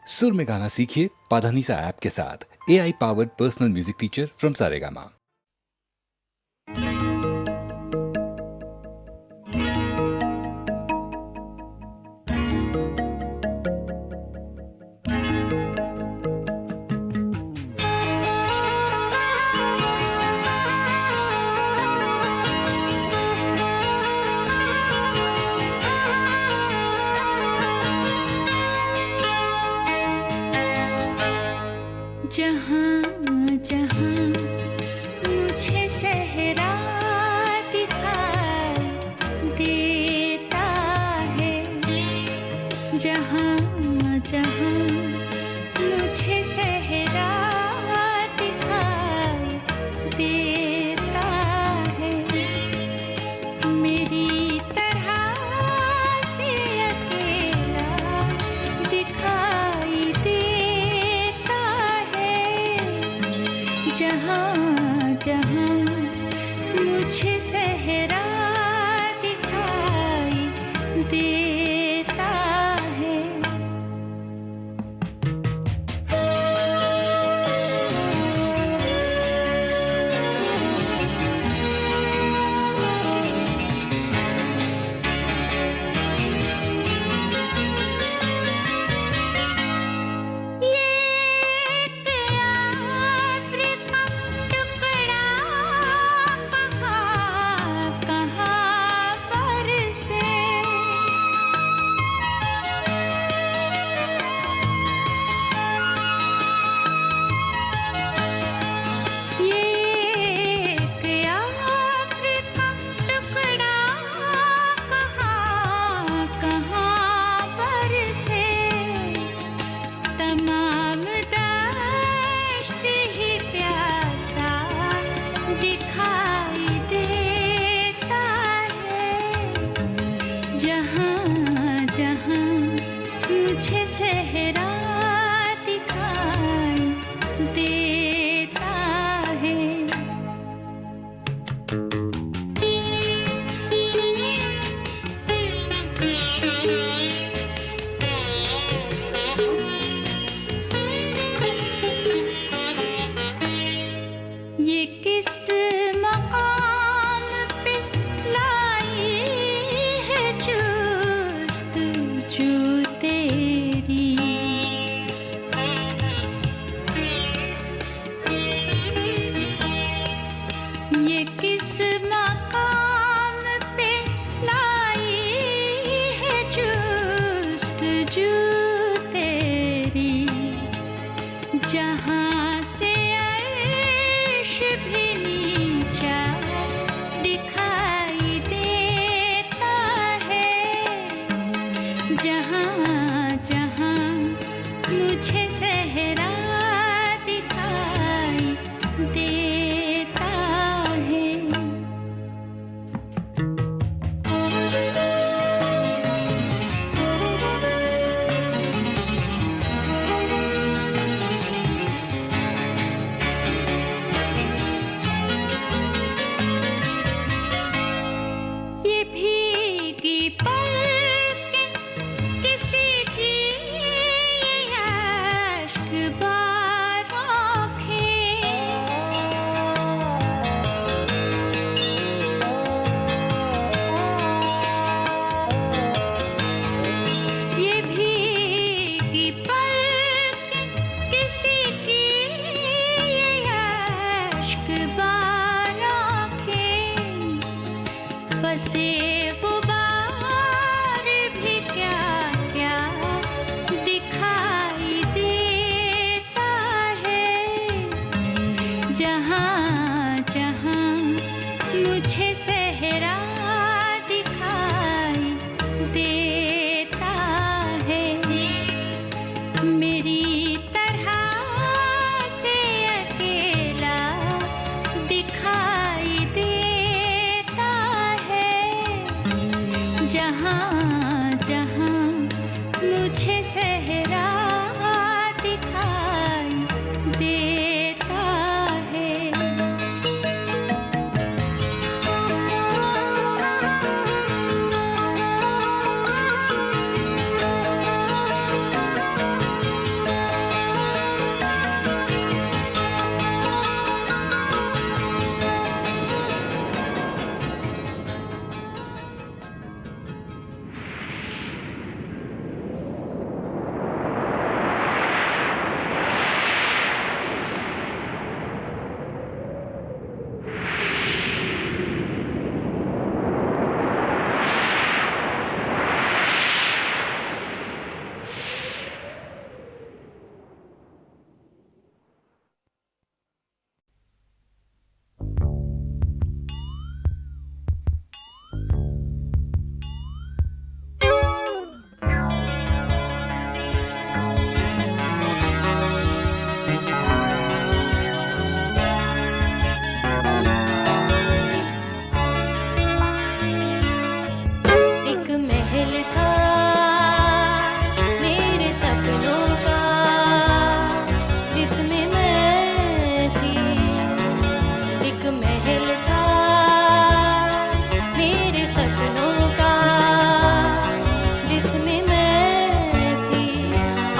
सुर में गाना सीखिए पाधानीसा ऐप के साथ। AI powered personal music teacher from Saregama. जहाँ जहाँ मुझे सहरा दिखाई देता है, जहाँ जहाँ मुझे सहरा दिखाई देता है, मेरी तरह से अकेला दिखाई देता है, जहाँ जहाँ मुझे सहरा दिखाई देता है। मुझे सहरा दिखाई देता है। ये किस मकाम पे लाई है जुस्तजू तेरी, ये किस मकाम पे लाई है जुस्तजू तेरी, जहाँ से अर्श भी नीचा दिखाई देता है, जहाँ जहाँ मुझे सहरा दिखाई देता है। ये भीगी पलकें किसी की अश्क-बार आँखें, ये भीगी पलकें किसी की अश्क-बार आँखें, बसे गुबार भी क्या क्या दिखाई देता है, जहाँ जहाँ मुझे सहरा दिखाई देता है, मेरी तरह से अकेला दिखाई देता है, जहाँ जहाँ मुझे सहरा दिखाई देता है।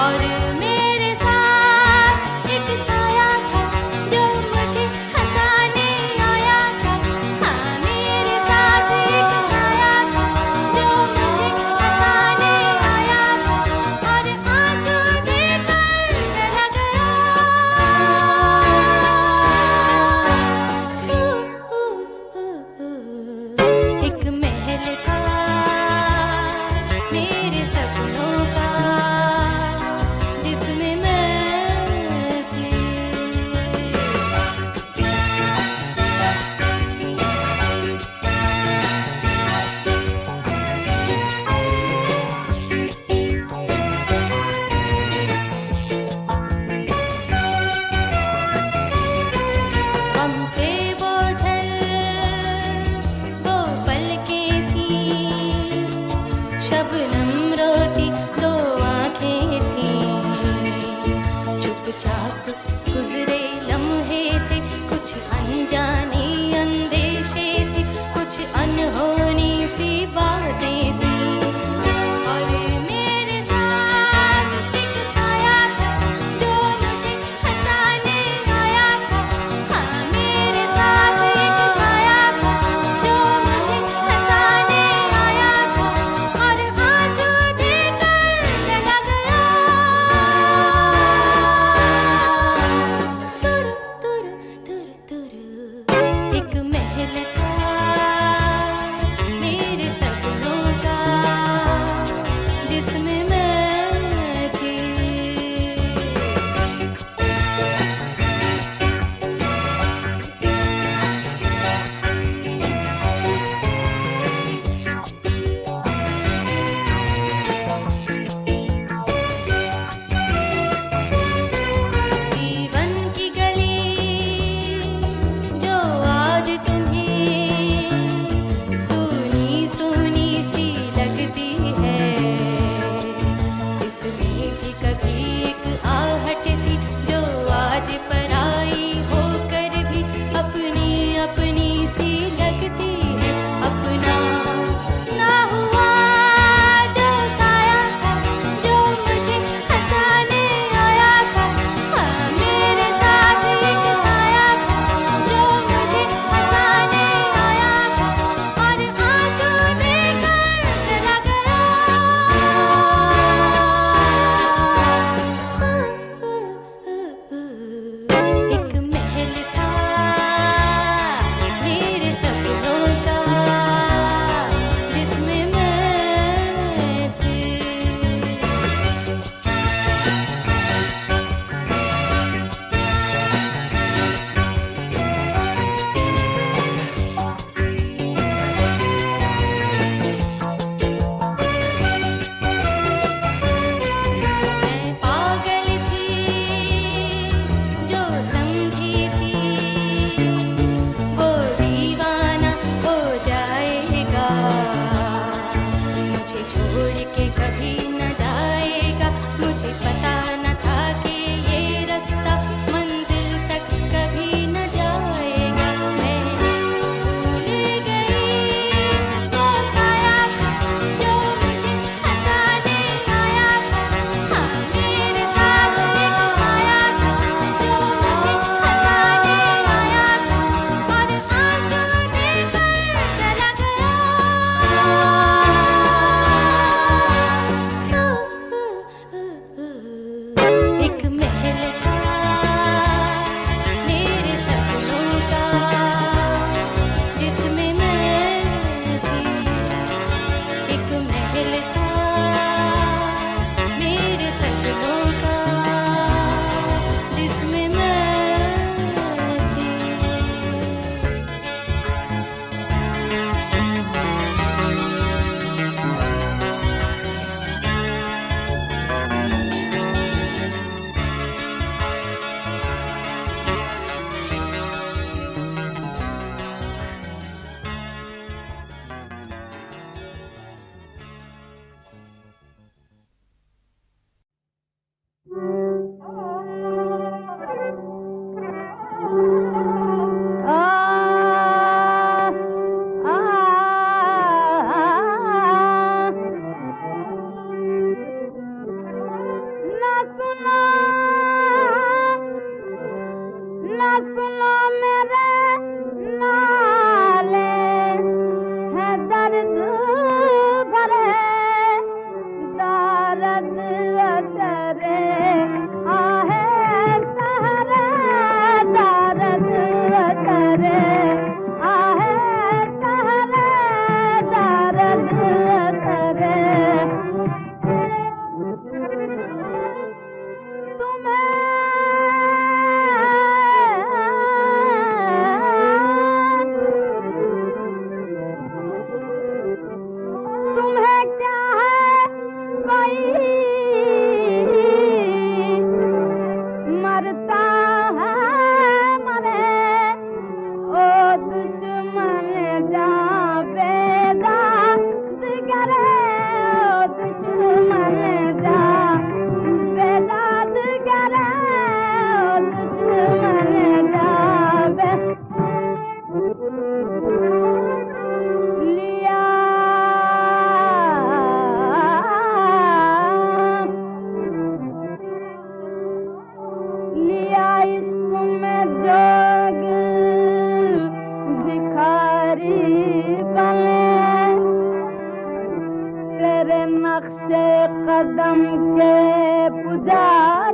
और मेरे साथ एक साया था जो मुझे हंसाने आया था। हाँ, मेरे साथ एक साया था जो मुझे हंसाने आया था और आंसू देकर चला गया। एक महल था मेरे सपनों का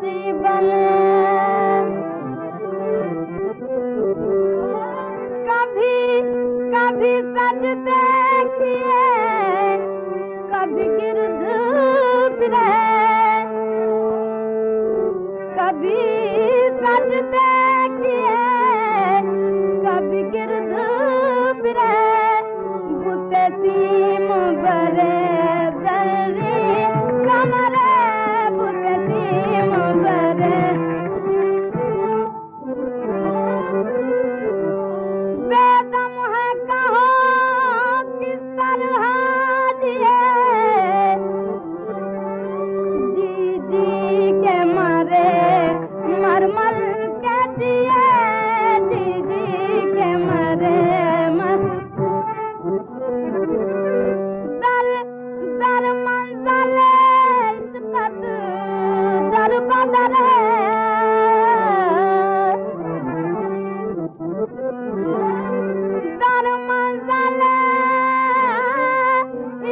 यारी बने कभी कभी सजदे किए कभी गिरध फिरे कभी सजदे किए कभी गिरध फिरे बुते सीम बरे दर्री कमरे बुते सीम बरे बेदम है कहो किस तरह दिए जी जी के मारे मर मर के दिए जी जी के मारे मर दर दर मंजर इश्क़त दर बदर दर मंजर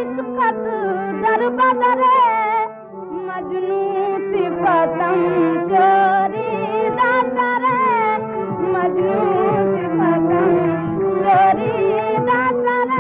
इश्क़त दर बदर मजनू सिफतम चोरी दातर मजनू सिफतम चोरी दातर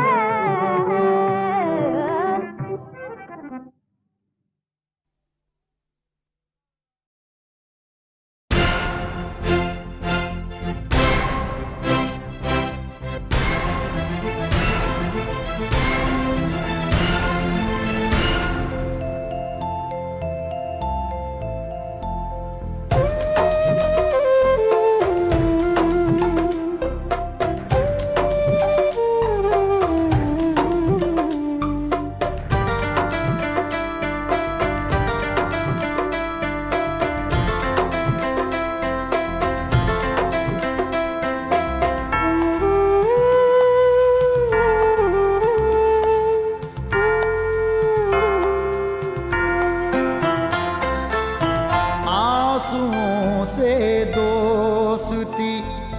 आंसुओं से दोस्ती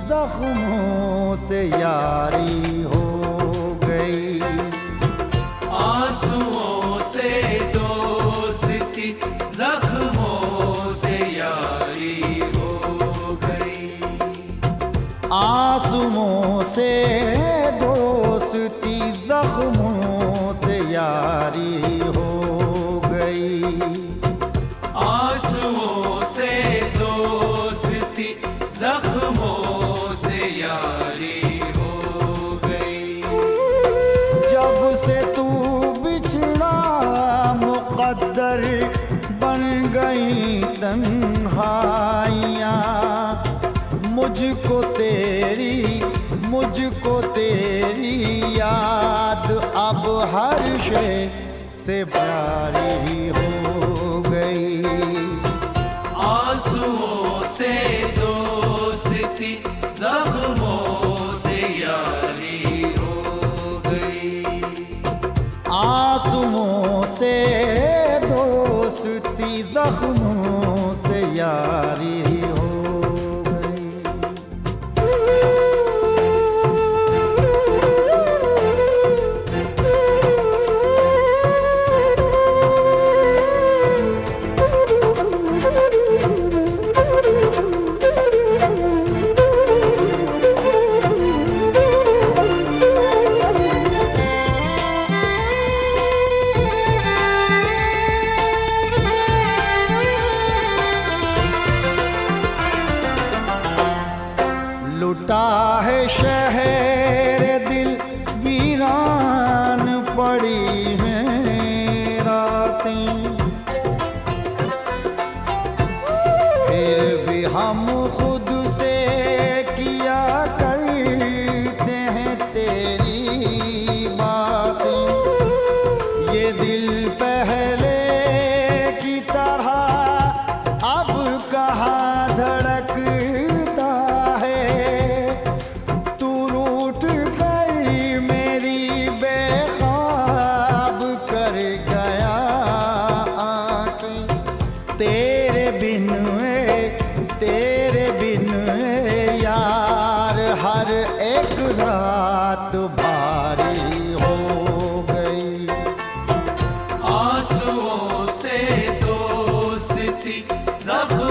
जख्मों से यारी हो गई आंसुओं से दोस्ती जख्मों से यारी हो गई आंसुओं से दोस्ती जख्मों से यारी हो गई आंसुओं से दोस्ती जख्मों से यारी हो गई जब से तू बिछड़ा मुक़द्दर बन गई तन्हाइयाँ मुझको तेरी याद अब हर शे से प्यारी हो गई आंसुओं से दोस्ती जख्मों से यारी हो गई आंसुओं से दोस्ती जख्मों से यारी हो गई लुटा है शहर दिल वीरान पड़ी हैं रातें फिर भी हम खुद से किया करते हैं तेरी बातें ये दिल पहले की तरह अब कहाँ धड़कता तेरे बिन यार हर एक रात भारी हो गई आंसुओं से दोस्ती जख्म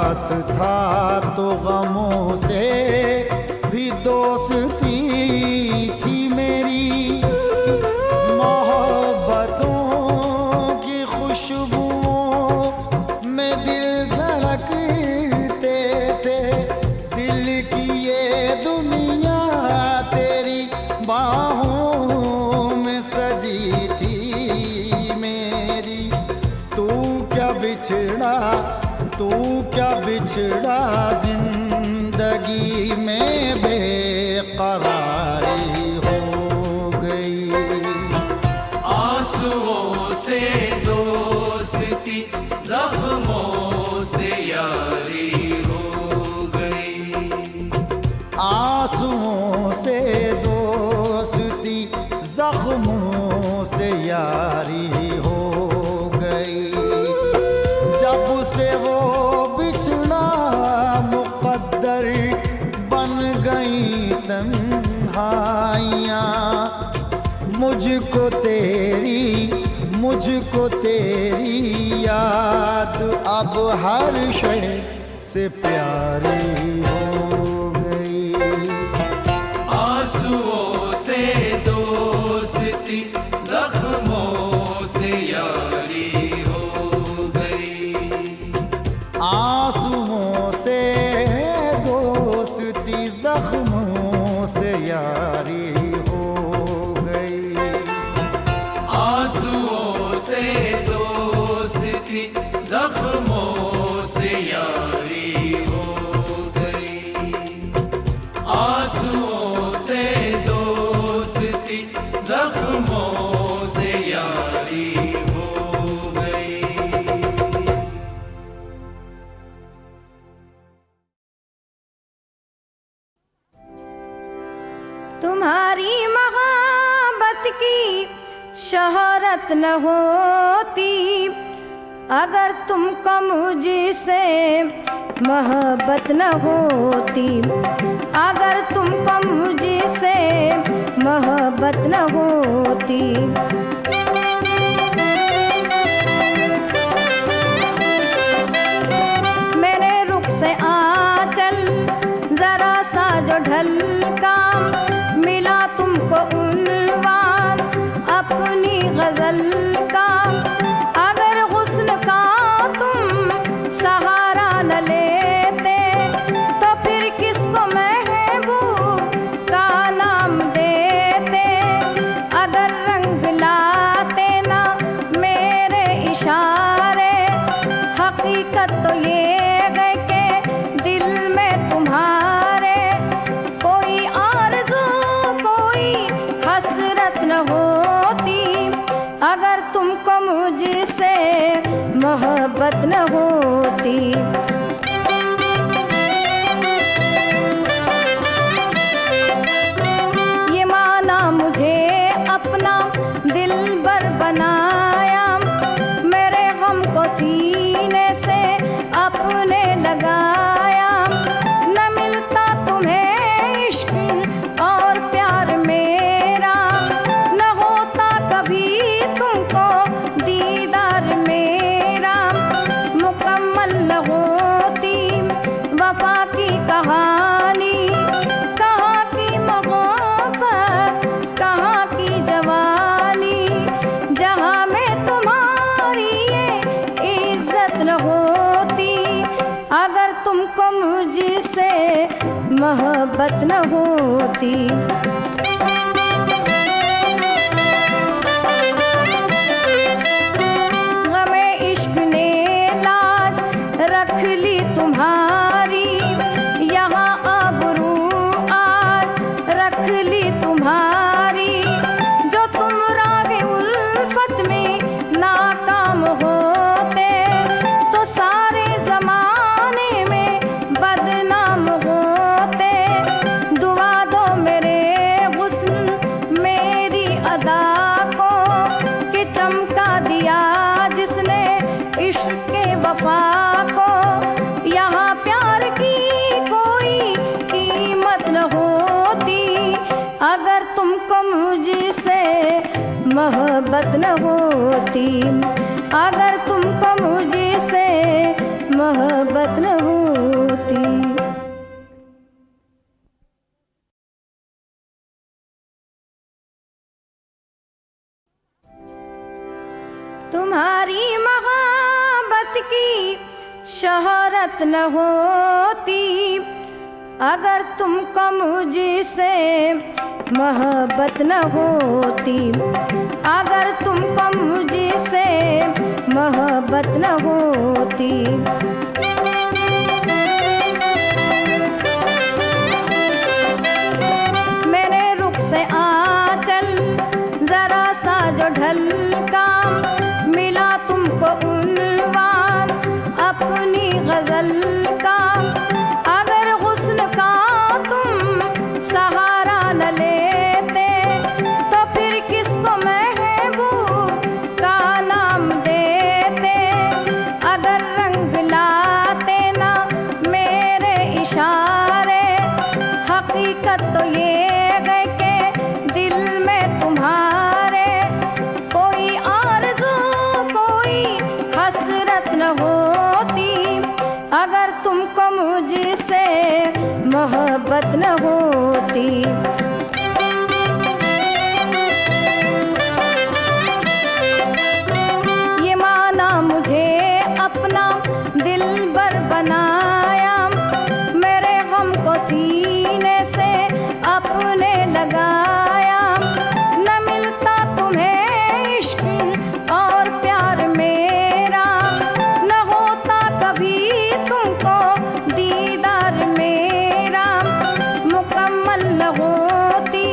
पास था तो गमों से भी दोस्ती थी मेरी। मोहब्बतों की खुशबुओं में दिल धड़कते थे। दिल की ये दुनिया तेरी बाहों में सजी थी मेरी। तू क्या बिछड़ा जिंदगी में बेकरारी हो गई। आंसुओं से दोस्ती, जख्मों से यारी हो गई। आंसुओं से दोस्ती, जख्मों से यारी हो गई। जब से वो बिछड़ा मुकद्दर बन गई तन्हाइयाँ। मुझको तेरी याद अब हर शय से प्यारी हो गई। आंसुओं से दोस्ती, जख्मों से यारी हो गई। आंसुओं से दोस्ती, जख्मों से यारी हो गई। आंसुओं से दोस्ती, जख्मों से यारी हो गई। आंसुओं से दोस्ती, जख्मों से यारी हो गई। तुम्हारी मोहब्बत की शोहरत न होती, अगर तुमको मुझसे मोहब्बत न होती। अगर तुमको मुझसे मोहब्बत न होती। मेरे रुख से आंचल जरा सा जो ढलका, मिला तुमको उन्वान अपनी गजल का। अगर हुस्न का तुम सहारा न लेते, तो फिर किसको महबूब का नाम देते। अगर रंग लाते ना मेरे इशारे, हकीकत तो ये है कि दिल में तुम्हारे कोई आरज़ू कोई हसरत न होती। अगर तुमको मुझसे मोहब्बत न होती। ये माना मुझे अपना दिलबर बनाया, मेरे गम को सीने से अपने लगाया। न मिलता तुम्हें इश्क और प्यार मेरा, न होता कभी तुमको दीदार मेरा। मुकम्मल न होती वफा की कहानी, कहाँ की मोहब्बत कहाँ की जवानी। जहाँ में तुम्हारी ये इज्जत न होती, अगर तुमको मुझसे मोहब्बत न होती। गमे इश्क ने लाज रख ली तुम्हारी, यहाँ आबरू आज रख ली तुम्हारी। जो तुम रागे उल्फत में नाकाम होते, तो सारे जमाने में बदनाम होते। दुआ दो मेरे हुस्न मेरी अदा को, कि चमका दिया जिसने इश्क के वफा को। यहाँ प्यार की कोई कीमत न होती, अगर तुमको मुझसे मोहब्बत न होती। अगर तुमको मुझसे मोहब्बत न होती। होती। तुम्हारी मोहब्बत की शोहरत न होती अगर तुमको मुझसे मोहब्बत न होती, अगर तुमको मुझसे मोहब्बत न होती। मेरे रुख से आंचल जरा सा जो ढलका, मिला तुमको उन्वान अपनी गजल का। अगर हुस्न का तुम सहारा न लेते तो फिर किसको महबूब का नाम देते। अगर रंग लाते ना मेरे इशारे, हकीकत तो ये है कि दिल में तुम्हारे कोई आरज़ू कोई हसरत न होती अगर तुमको मुझसे मोहब्बत न होती। ये माना मुझे अपना दिलबर बनाया, मेरे गम को सीने से अपने लगाया। न मिलता तुम्हें इश्क और प्यार मेरा, न होता कभी तुमको दीदार मेरा। मुकम्मल न होती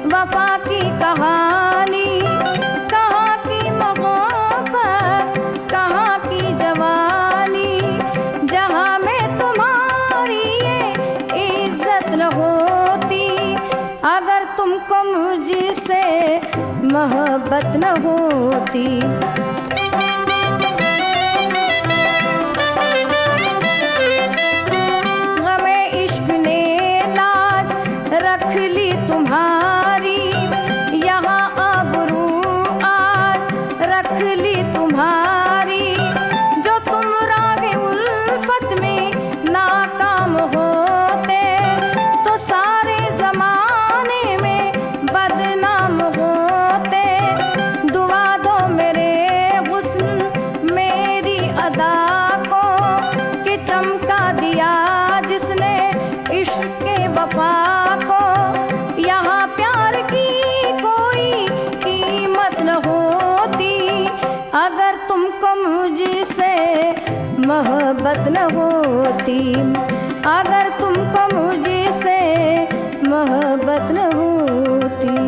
वफा की कहानी, कहाँ की मोहब्बत कहाँ की जवानी। जहाँ में तुम्हारी ये इज्जत न होती अगर तुमको मुझसे मोहब्बत न होती। गमे इश्क ने लाज रख ली तुम्हारी, यहाँ आबरू आज रख ली तुम्हारी। जो तुम रागे उल्फत में नाकाम होते तो सारे जमाने में बदनाम होते। दुआ दो मेरे हुस्न मेरी अदा को कि चमका दिया जिसने इश्क के वफा को। यहाँ प्यार की कोई कीमत न होती अगर तुमको मुझसे मोहब्बत न होती, अगर तुमको मुझसे मोहब्बत न होती।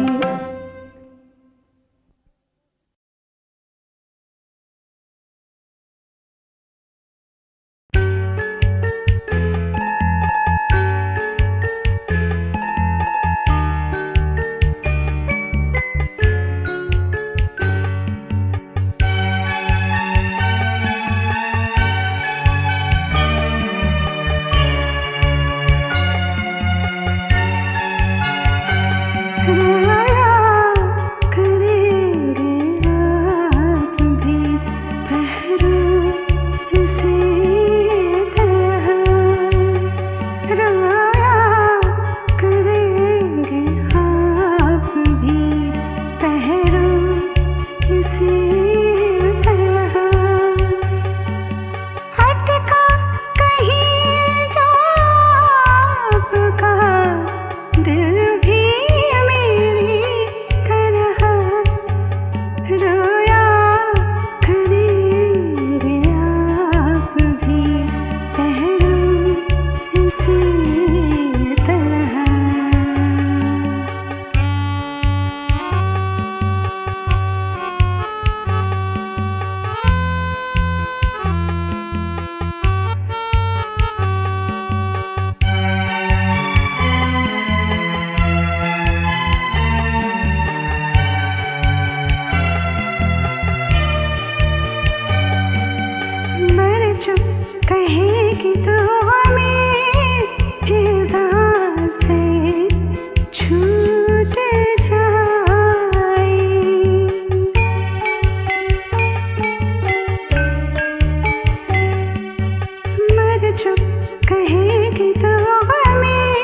कहेगी तो हमें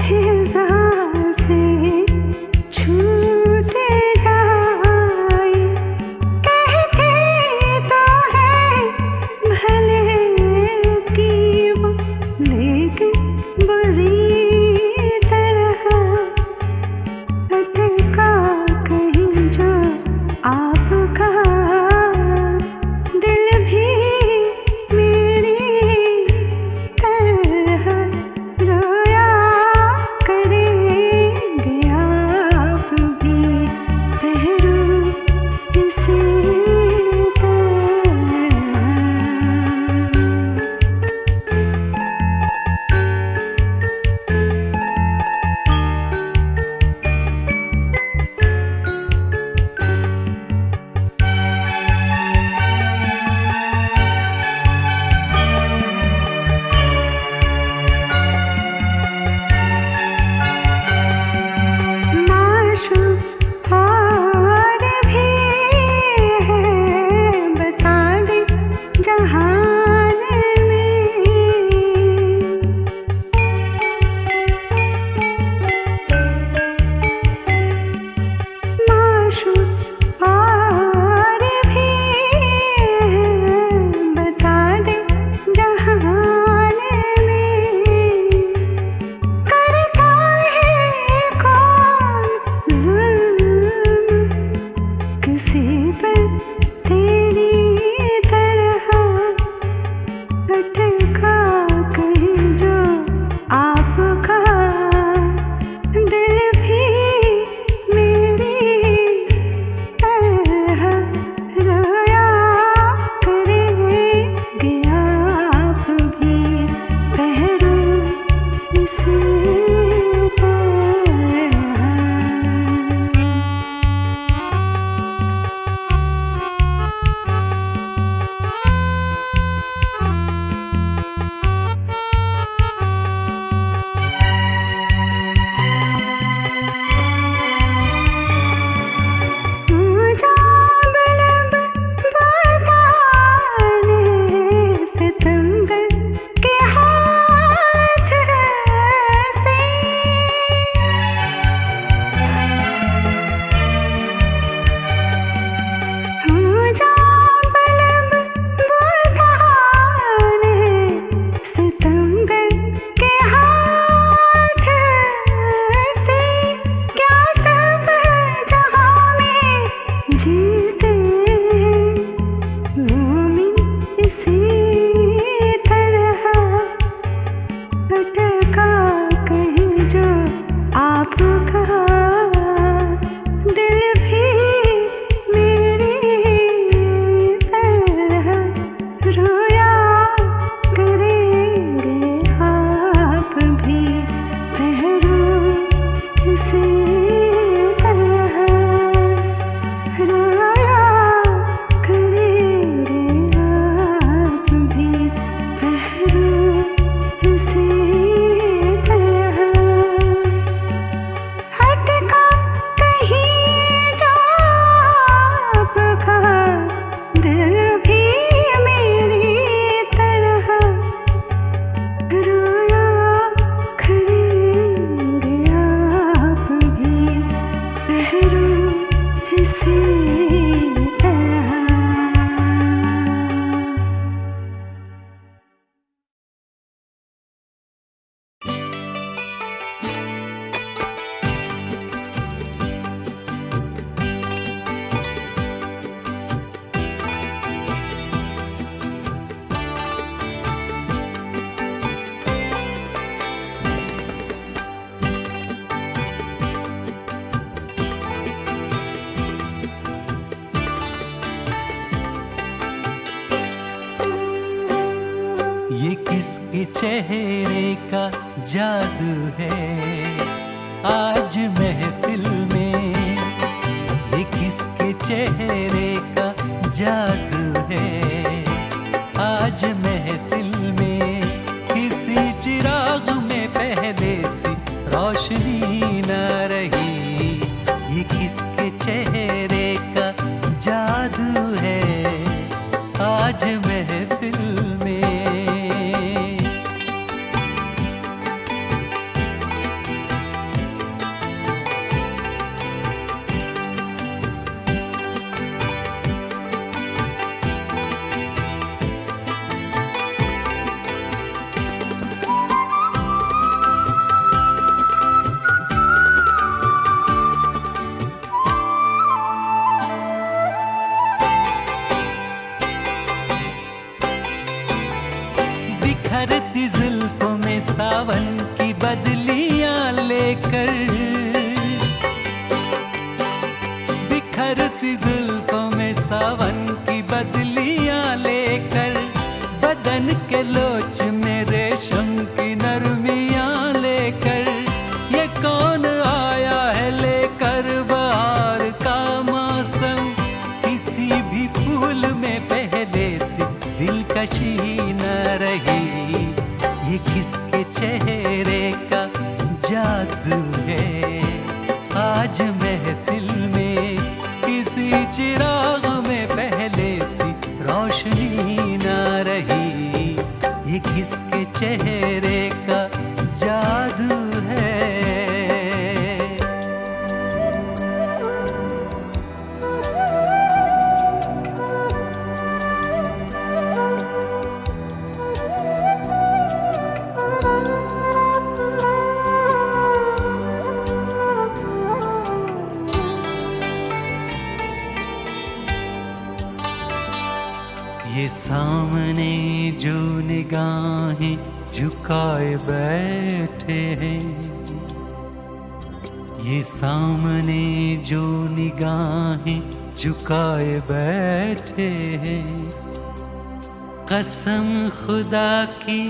हिज़ार से छूट जाए। कहते तो है भले की वो, लेकिन बुरी तरह अटका कहीं जो आपका दिल भी मेरी तरह रोया करेंगे आप भी पहरू इसी तरह। माशूक और भी है बता दे जहान में। माशूक और भी है बता दे जहान में। करता है कौन जुल्म किसी पर तेरी तरह अटका कहीं जो आपका दिल भी मेरी तरह रोया करेंगे आप भी पहरू इसी तरह। मुझा बलब बताने सितमगर के हाथ से। मुझा बलब बताने सितमगर के हाथ से। क्या सब जहाँ में जीते मोमिन इसी तरह अटका कहीं जो आपका दिल भी मेरी तरह रोया करेंगे आप भी पहरू इसी तरह। रोया करेंगे आप भी पहरू इसी तरह। हटका कहीं जो आपका दिल भी मेरी तरह रोया करेंगे आप भी पहरू इसी तरह। ये किसके चेहरे का जादू है आज महफिल में। ये किसके चेहरे का जादू है आज महफिल में। किसी चिराग में पहले से रोशनी न रही। ये किसके चेहरे का जादू है आज महफिल में। बिखरती जुल्फों में सावन की बदलियां लेकर, बिखरती जुल्फों में सावन की बदलियां लेकर, बदन के लोच में रेशम की नरमियां लेकर, ये कौन आया है लेकर बहार का मौसम, किसी भी फूल में पहले से दिलकशी न रही, ये किसके चेहरे का जादू है, आज महफिल में किसी चिराग में पहले सी रोशनी न रही, ये किसके चेहरे का जादू है। ये सामने जो निगाहें झुकाए बैठे हैं, ये सामने जो निगाहें झुकाए बैठे हैं, कसम खुदा की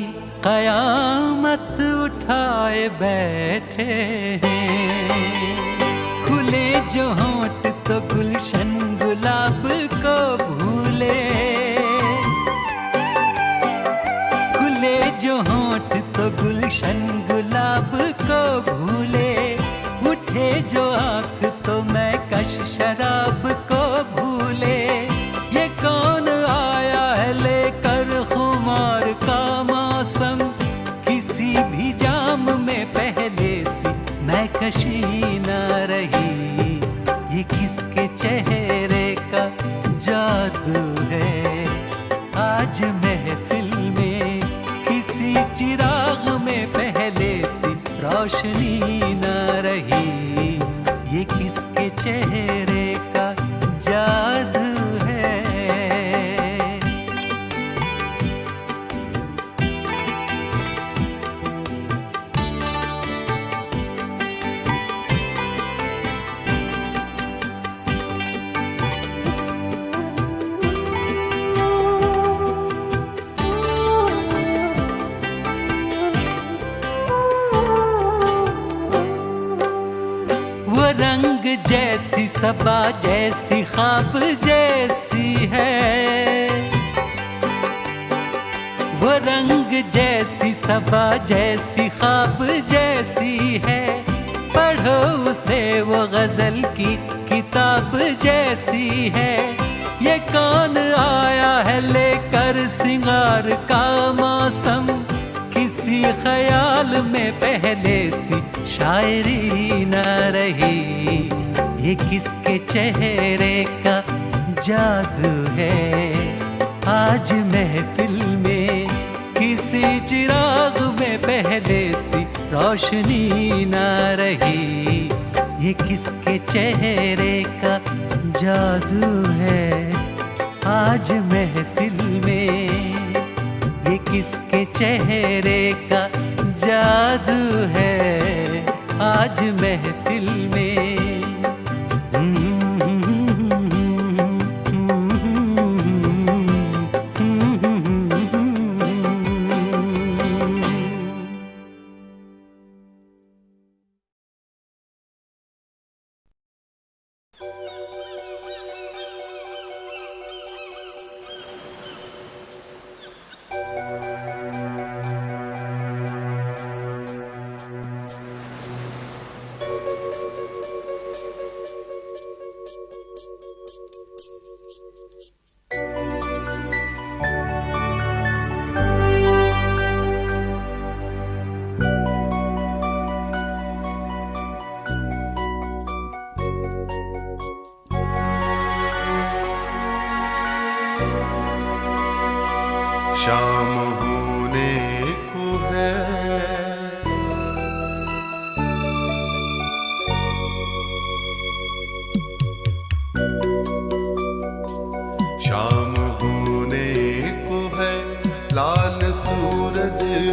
कयामत उठाए बैठे हैं, खुले जो होंठ तो गुलशन गुलाब को भूले, जो होंठ तो गुलशन गुलाब को भूले, उठे जो आँख तो मैं कश शराब को भूले, ये कौन आया है लेकर खुमार का मौसम, किसी भी जाम में पहले सी मैं कशी न रही, ये किसके चेहरे का जादू है, आज महफिल में किसी चिराग में पहले सी रोशनी न रही, ये किसके चेहरे का जादू है। रंग जैसी सबा जैसी ख्वाब जैसी है, वो रंग जैसी सबा जैसी ख्वाब जैसी है, पढ़ो उसे वो गजल की किताब जैसी है, ये कौन आया है लेकर सिंगार का मौसम, किसी ख्याल में पहले सी शायरी न रही, ये किसके चेहरे का जादू है, आज महफिल में किसी चिराग में पहले सी रोशनी न रही, ये किसके चेहरे का जादू है, आज महफिल में ये किसके चेहरे का जादू है, आज महफिल में।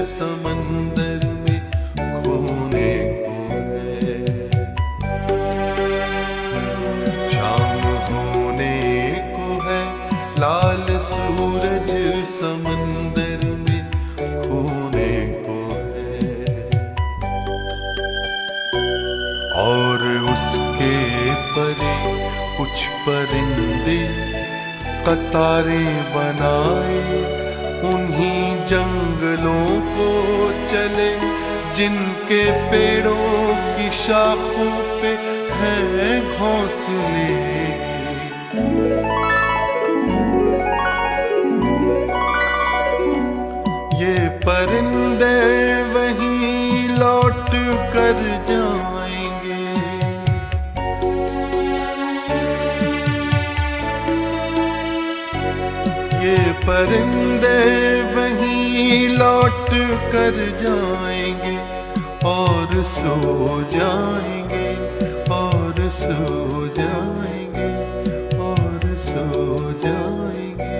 समंदर में खोने को है। शाम होने को है, लाल सूरज समंदर में खोने को है। और उसके परे कुछ परिंदे कतारें बनाए उन्हीं जंगलों को चले जिनके पेड़ों की शाखों पे हैं घोंसले। ये परिंदे वहीं लौट कर जाएंगे। ये परिंदे वहीं लौट कर जाएंगे और सो जाएंगे और सो जाएंगे और सो जाएंगे।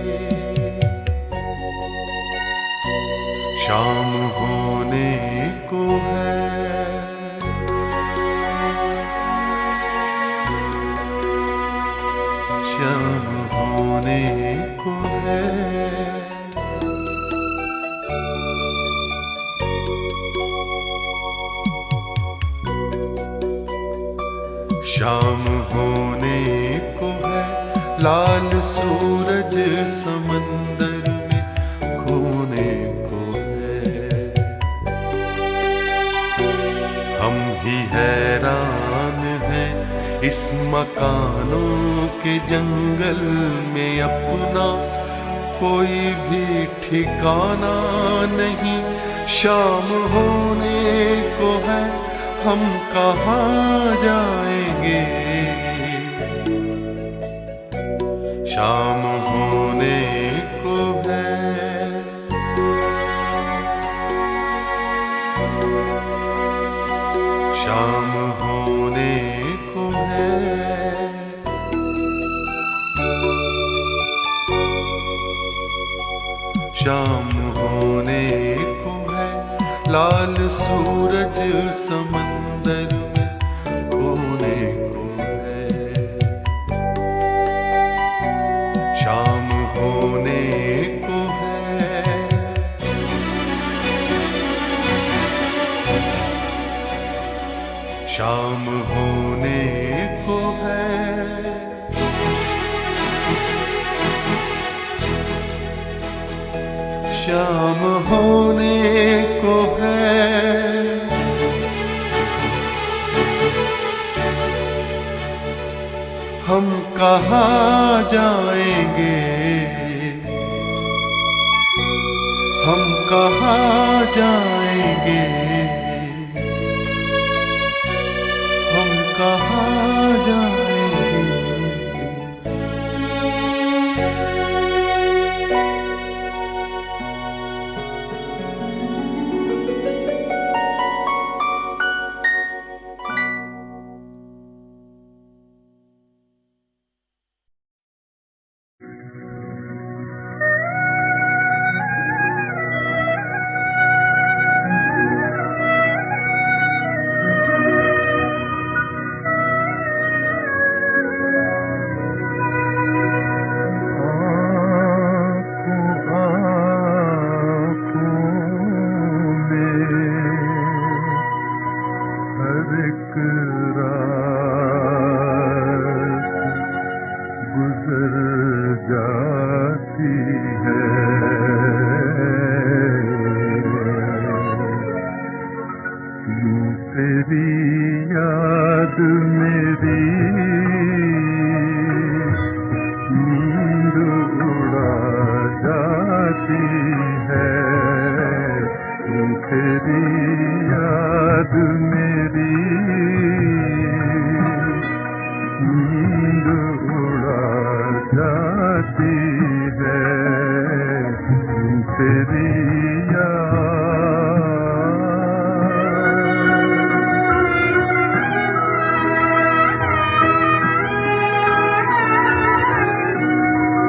शाम होने को है, शाम होने को है। शाम होने को है, लाल सूरज समंदर में खोने को है। हम ही हैरान हैं इस मकानों के जंगल में, अपना कोई भी ठिकाना नहीं। शाम होने को है, हम कहाँ जाएंगे। शाम होने को है, शाम होने को है। शाम होने को है, लाल सूरज समंदर में खोने को है। शाम होने को है, शाम होने को है। शाम होने को है, हम कहाँ जाएंगे। हम कहाँ जाएंगे। हम कहाँ जाएंगे।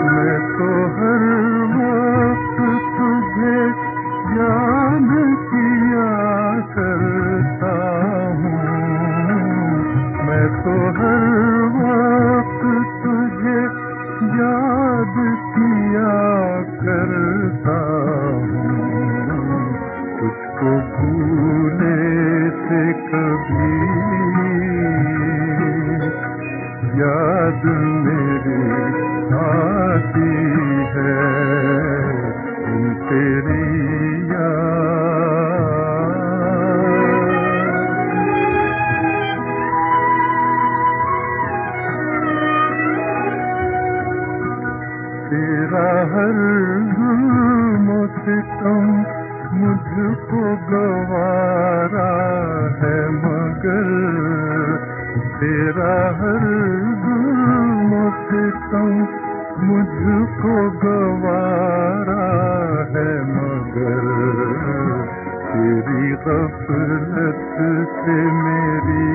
मैं तो हर वक्त तुझे याद तुझको भूले से कभी याद मेरी आती है तेरी याद। तेरा हर सितम मुझको गवारा है मगर तेरा हर सितम मुझको गवारा है मगर तेरी गफलत से मेरी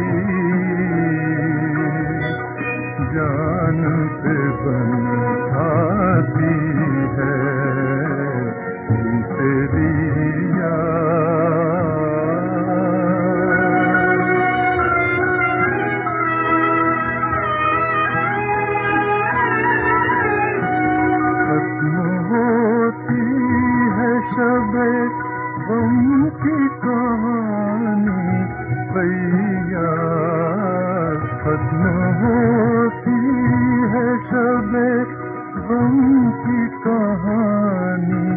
जान पे बंधाती है तेरी याद। खत्म होती है शबे गम की कहानी भैया, खत्म होती है शबे गम की कहानी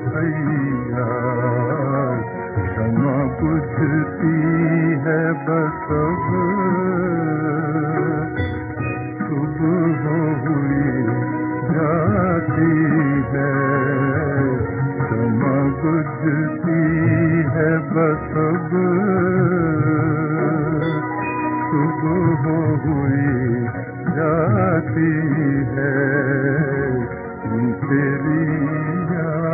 भैया, क्षमा बुझती है बस अब सुबह हुई जाती है, क्षमा बुझती है बस अब सुबह हुई जाती है तेरी याद।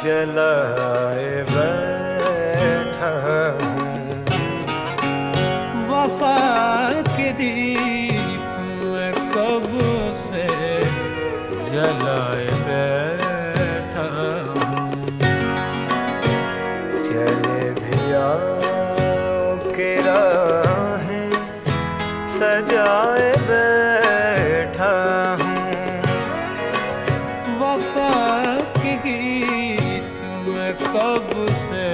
जलाए बैठा हूँ वफा के दीप में कब से जलाए बैठा हूँ। चले भी आओ के राहें सजाए बैठा हूँ वफा के गीत में कब से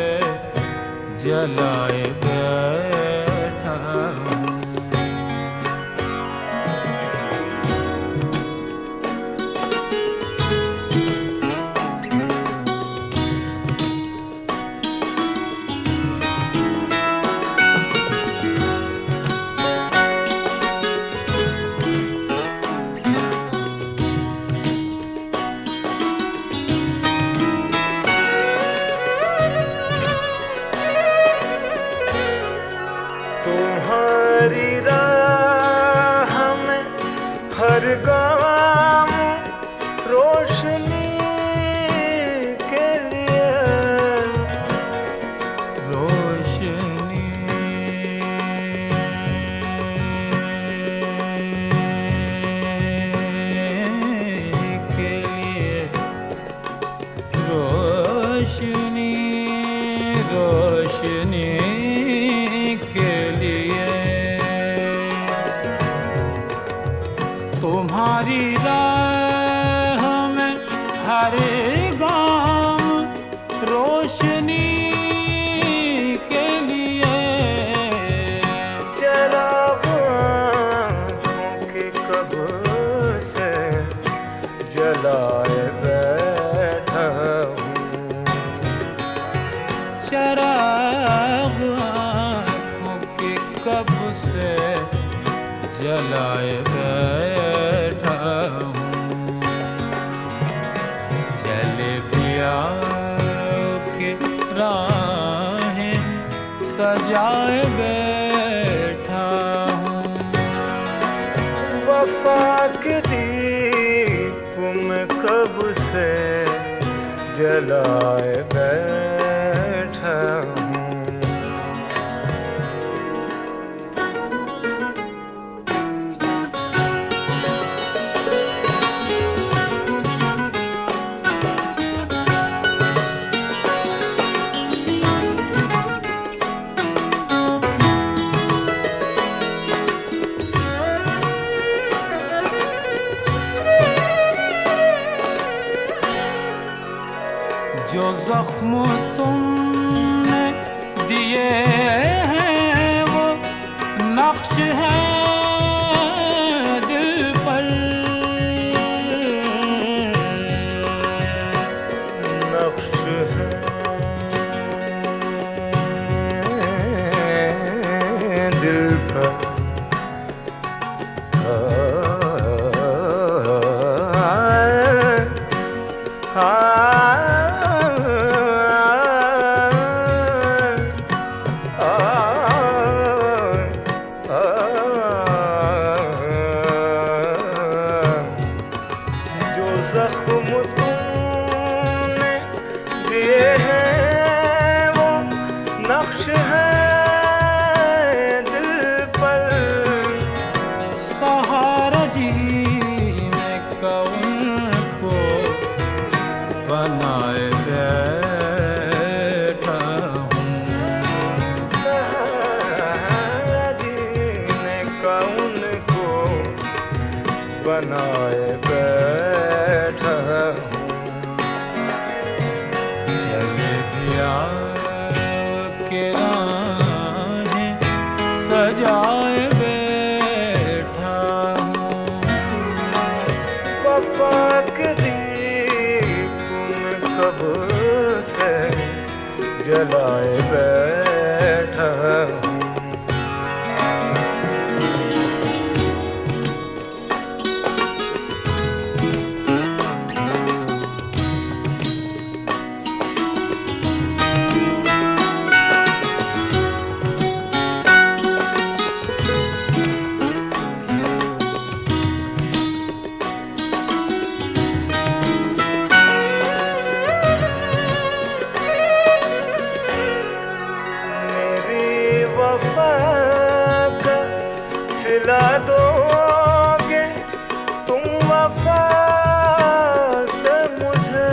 जलाए बैठा हूँ। तुम्हारी राह में हर गाम रोशनी के लिए रोशनी तेरी राह में हर गाम रोशनी के लिए चला आँखों के कब से जलाए बैठा हूँ। चराग आँखों के कब से जलाए बैठा हूँ। चले पिया के राहें सजाए बैठा हूँ। वफा के दीप में कब से जलाए बैठा हूँ। जो जख्म तुमने दिए हैं वो नक्श है दिल पर। नक्श है दिल पर। जो जख्म तुमने दिए हैं वो नक्श है दिल पर। सहारा जीने का उनको बनाए बैठा हूँ। सहारा जीने का उनको बनाए बैठा हूँ। चले पिया के राहें सजाए बैठा हूँ। वफा के दीप में कब से जलाए बैठा हूँ। वफा का सिला दोगे तुम वफा से मुझे।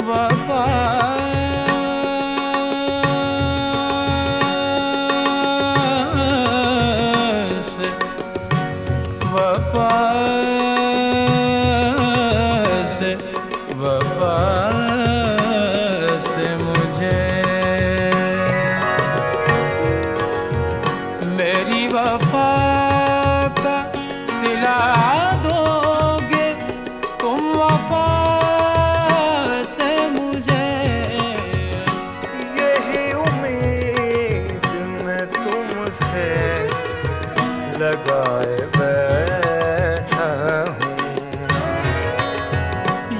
वफा से वफा से वफा से मुझे मेरी वफा का सिला दोगे तुम वफा से मुझे। यही उम्मीद मैं तुमसे लगाए बैठा हूँ।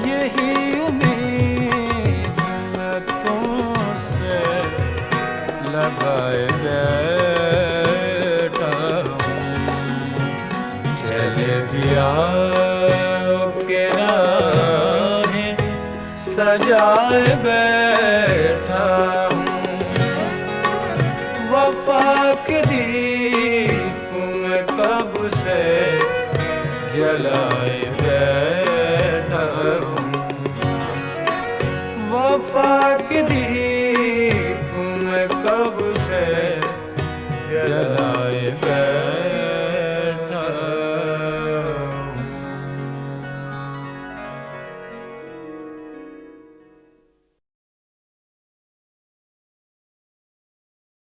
यही उम्मीद मैं तुमसे लगाए बैठा हूँ। चले पिया के राहें सजाए बैठा हूँ। वफा के दीप में कब से जलाए बैठा हूँ। वफा के दीप में कब से जलाए बैठा